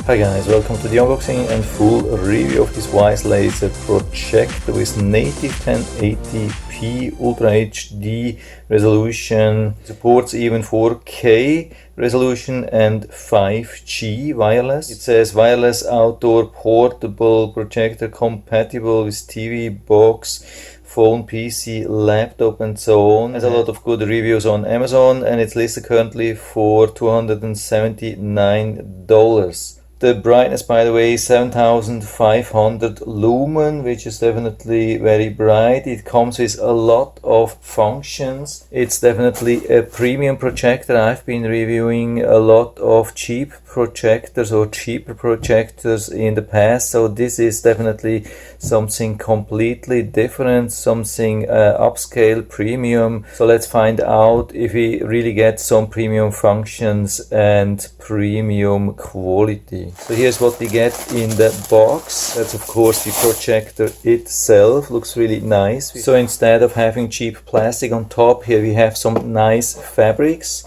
Hi guys, welcome to the unboxing and full review of this WISELAZER projector with native 1080p Ultra HD resolution, supports even 4K resolution and 5G wireless. It says wireless outdoor portable projector compatible with TV, box, phone, PC, laptop and so on. There's a lot of good reviews on Amazon and it's listed currently for $279. The brightness, by the way, is 7500 lumen, which is definitely very bright. It comes with a lot of functions. It's definitely a premium projector. I've been reviewing a lot of cheap projectors or cheaper projectors in the past, so this is definitely something completely different, something upscale, premium. So let's find out if we really get some premium functions and premium quality. So here's what we get in the box. That's of course the projector itself. Looks really nice. So instead of having cheap plastic on top, here we have some nice fabrics.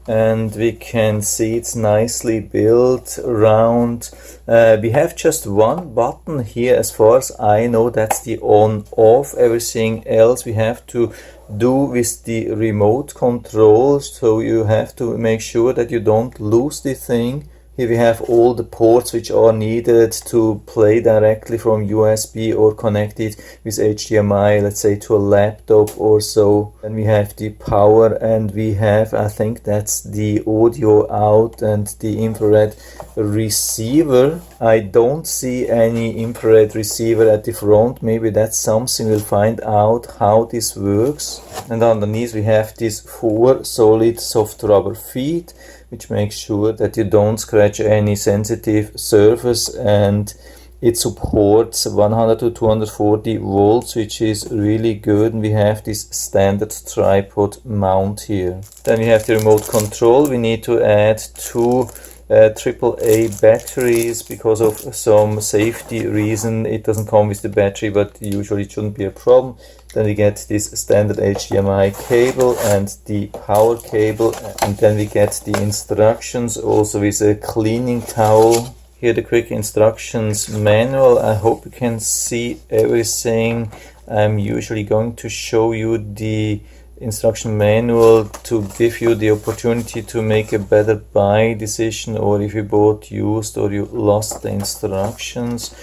And we can see it's nicely built, round. We have just one button here as far as I know, that's the on off. Everything else we have to do with the remote control, so you have to make sure that you don't lose the thing. Here we have all the ports which are needed to play directly from USB or connect it with HDMI, let's say to a laptop or so. And we have the power and we have, I think that's the audio out and the infrared receiver. I don't see any infrared receiver at the front. Maybe that's something we'll find out how this works. And underneath we have these 4 solid soft rubber feet, which makes sure that you don't scratch any sensitive surface, and it supports 100 to 240 volts, which is really good. And we have this standard tripod mount here. Then we have the remote control. We need to add 2 AAA batteries because of some safety reason. It doesn't come with the battery, but usually it shouldn't be a problem. Then we get this standard HDMI cable and the power cable, and then we get the instructions also with a cleaning towel. Here the quick instructions manual. I hope you can see everything. I'm usually going to show you the instruction manual to give you the opportunity to make a better buy decision, or if you bought used or you lost the instructions.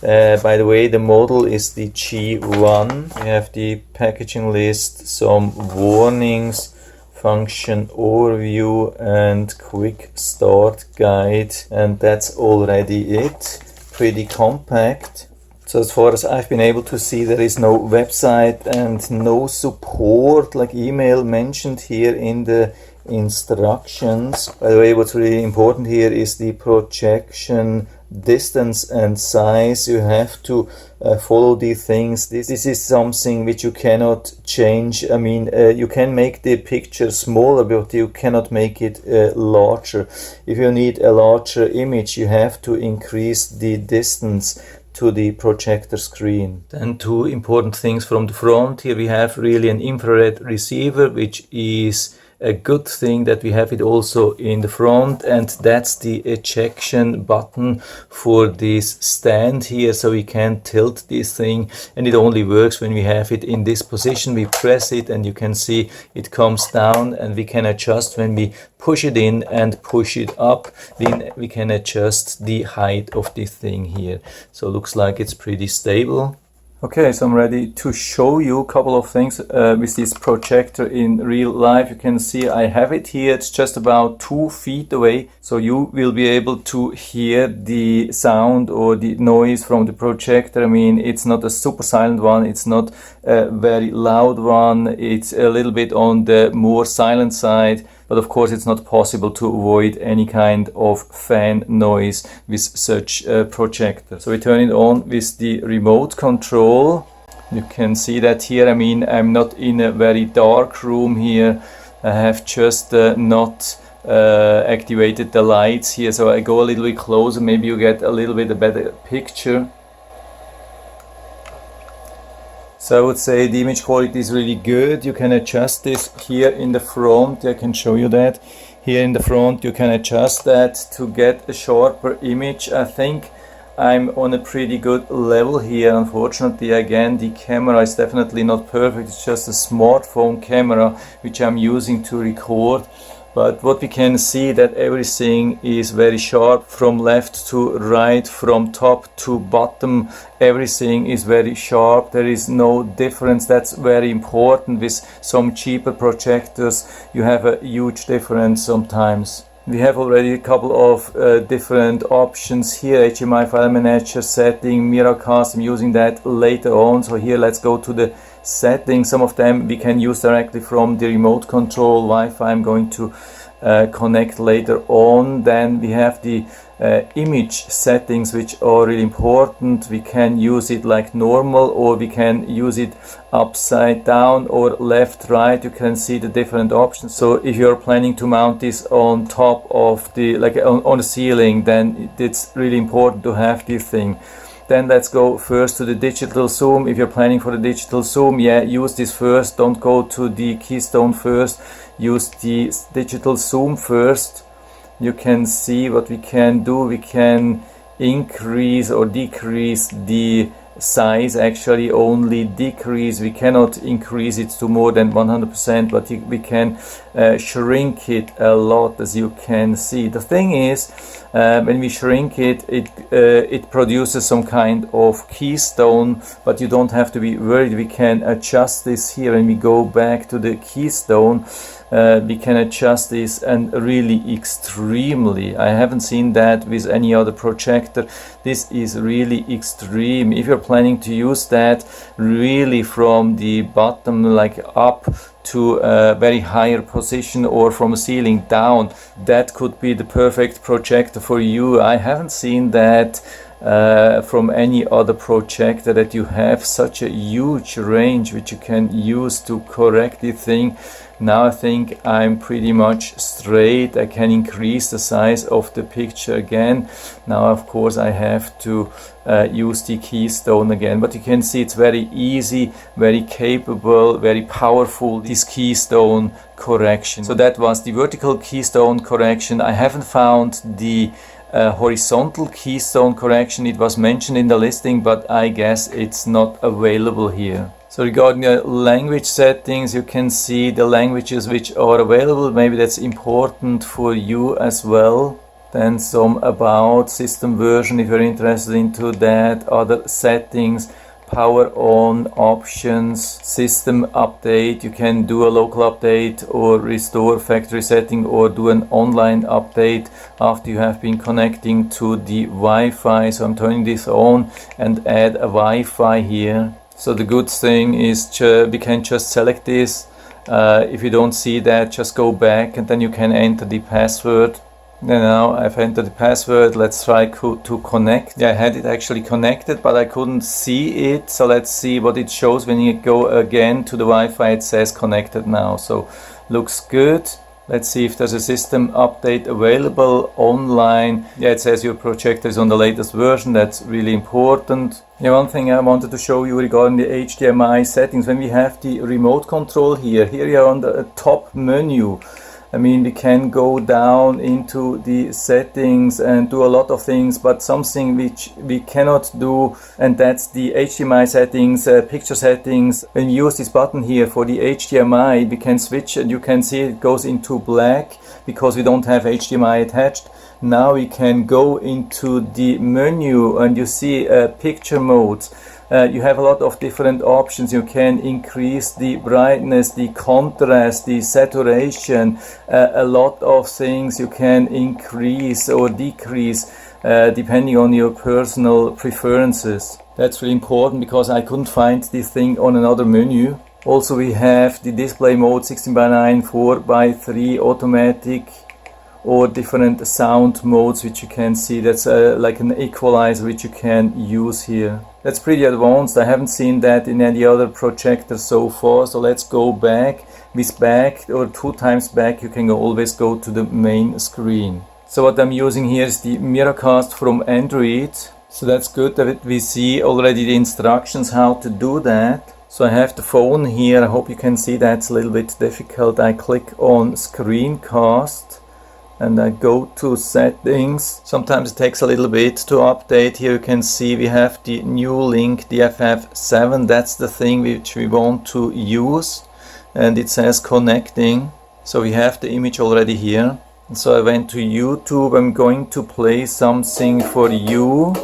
By the way, the model is the G1. We have the packaging list, some warnings, function overview and quick start guide, and that's already it. Pretty compact. So as far as I've been able to see, there is no website and no support like email mentioned here in the instructions. By the way, what's really important here is the projection distance and size. You have to follow these things. This is something which you cannot change. I mean, you can make the picture smaller, but you cannot make it larger. If you need a larger image, you have to increase the distance to the projector screen. Then 2 important things from the front. Here we have really an infrared receiver, which is a good thing that we have it also in the front, and that's the ejection button for this stand here, so we can tilt this thing, and it only works when we have it in this position. We press it and you can see it comes down, and we can adjust when we push it in and push it up. Then we can adjust the height of this thing here. So it looks like it's pretty stable. Okay, so I'm ready to show you a couple of things with this projector in real life. You can see I have it here. It's just about 2 feet away, so you will be able to hear the sound or the noise from the projector. I mean, it's not a super silent one, it's not a very loud one, it's a little bit on the more silent side. But of course it's not possible to avoid any kind of fan noise with such a projector. So we turn it on with the remote control. You can see that here. I mean, I'm not in a very dark room here. I have just not activated the lights here. So I go a little bit closer, maybe you get a little bit a better picture. So I would say the image quality is really good. You can adjust this here in the front. I can show you that. Here in the front you can adjust that to get a sharper image. I think I'm on a pretty good level here. Unfortunately, again, the camera is definitely not perfect. It's just a smartphone camera which I'm using to record. But what we can see that everything is very sharp from left to right, from top to bottom. Everything is very sharp. There is no difference. That's very important. With some cheaper projectors, you have a huge difference sometimes. We have already a couple of different options here. HDMI file manager setting, Miracast, I'm using that later on. So here let's go to the settings. Some of them we can use directly from the remote control. Wi-Fi I'm going to connect later on. Then we have the image settings, which are really important. We can use it like normal, or we can use it upside down or left, right. You can see the different options. So if you're planning to mount this on top of the, like on the ceiling, then it's really important to have this thing. Then let's go first to the digital zoom. If you're planning for the digital zoom, yeah, use this first. Don't go to the Keystone first. Use the digital zoom first. You can see what we can do. We can increase or decrease the size, actually only decrease. We cannot increase it to more than 100%, but we can shrink it a lot, as you can see. The thing is, when we shrink it, it produces some kind of keystone, but you don't have to be worried. We can adjust this here. When we go back to the keystone, we can adjust this, and really extremely. I haven't seen that with any other projector. This is really extreme. If you're planning to use that really from the bottom, like up to a very higher position, or from a ceiling down, that could be the perfect projector for you. I haven't seen that from any other projector, that you have such a huge range which you can use to correct the thing. Now I think I'm pretty much straight. I can increase the size of the picture again. Now of course I have to use the keystone again, but you can see it's very easy, very capable, very powerful, this keystone correction. So that was the vertical keystone correction. I haven't found the horizontal keystone correction. It was mentioned in the listing, but I guess it's not available here. So regarding the language settings, you can see the languages which are available. Maybe that's important for you as well. Then some about system version, if you're interested into that. Other settings, power on options, system update. You can do a local update or restore factory setting, or do an online update after you have been connecting to the Wi-Fi. So I'm turning this on and add a Wi-Fi here. So the good thing is we can just select this. If you don't see that, just go back and then you can enter the password. Now I've entered the password. Let's try to connect. Yeah, I had it actually connected, but I couldn't see it. So let's see what it shows when you go again to the Wi-Fi. It says connected now. So looks good. Let's see if there's a system update available online. Yeah, it says your projector is on the latest version. That's really important. Yeah, one thing I wanted to show you regarding the HDMI settings. When we have the remote control here you are on the top menu. I mean, we can go down into the settings and do a lot of things, but something which we cannot do, and that's the HDMI settings, picture settings. When you use this button here for the HDMI, we can switch, and you can see it goes into black because we don't have HDMI attached. Now we can go into the menu and you see picture modes. You have a lot of different options. You can increase the brightness, the contrast, the saturation, a lot of things you can increase or decrease depending on your personal preferences. That's really important because I couldn't find this thing on another menu. Also we have the display mode 16:9, 4:3 automatic, or different sound modes which you can see. That's like an equalizer which you can use here. That's pretty advanced. I haven't seen that in any other projector so far. So let's go back. With back or 2 times back, you can always go to the main screen. So what I'm using here is the Miracast from Android. So that's good that we see already the instructions how to do that. So I have the phone here. I hope you can see that's a little bit difficult. I click on screencast. and I go to settings. Sometimes it takes a little bit to update. Here you can see we have the new link, the FF7. That's the thing which we want to use, and it says connecting. So we have the image already here. And so I went to YouTube. I'm going to play something for you.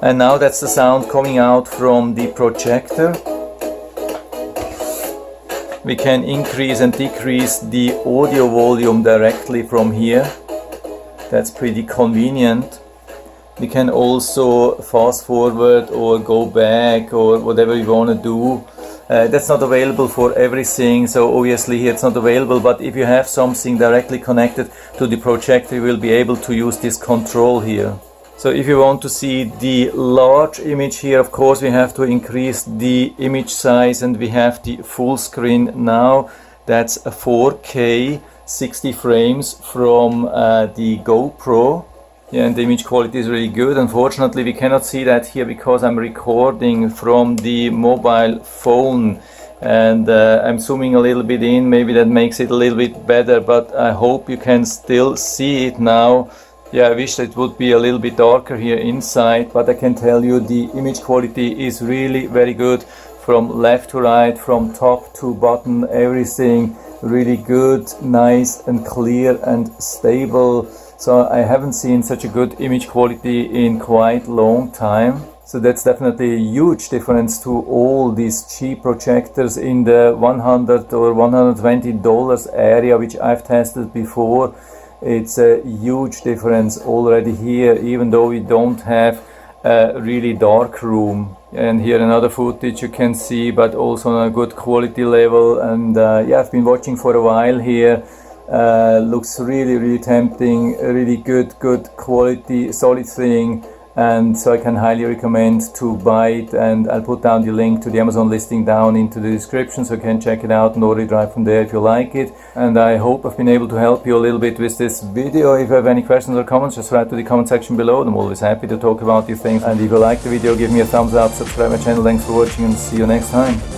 And now that's the sound coming out from the projector. We can increase and decrease the audio volume directly from here. That's pretty convenient. We can also fast forward or go back or whatever you want to do. That's not available for everything, so obviously here it's not available, but if you have something directly connected to the projector, you will be able to use this control here. So if you want to see the large image here, of course we have to increase the image size, and we have the full screen now. That's a 4K 60 frames from the GoPro. Yeah, and the image quality is really good. Unfortunately we cannot see that here because I'm recording from the mobile phone, and I'm zooming a little bit in. Maybe that makes it a little bit better, but I hope you can still see it now. Yeah, I wish it would be a little bit darker here inside, but I can tell you the image quality is really very good from left to right, from top to bottom, everything really good, nice and clear and stable. So I haven't seen such a good image quality in quite a long time. So that's definitely a huge difference to all these cheap projectors in the $100 or $120 area, which I've tested before. It's a huge difference already here, even though we don't have a really dark room. And here another footage you can see, but also on a good quality level. And yeah, I've been watching for a while here. Looks really tempting, really good quality, solid thing. And so I can highly recommend to buy it, and I'll put down the link to the Amazon listing down into the description, so you can check it out and order it right from there if you like it. And I hope I've been able to help you a little bit with this video. If you have any questions or comments, just write to the comment section below. I'm always happy to talk about these things. And if you like the video, give me a thumbs up, subscribe my channel. Thanks for watching, and see you next time.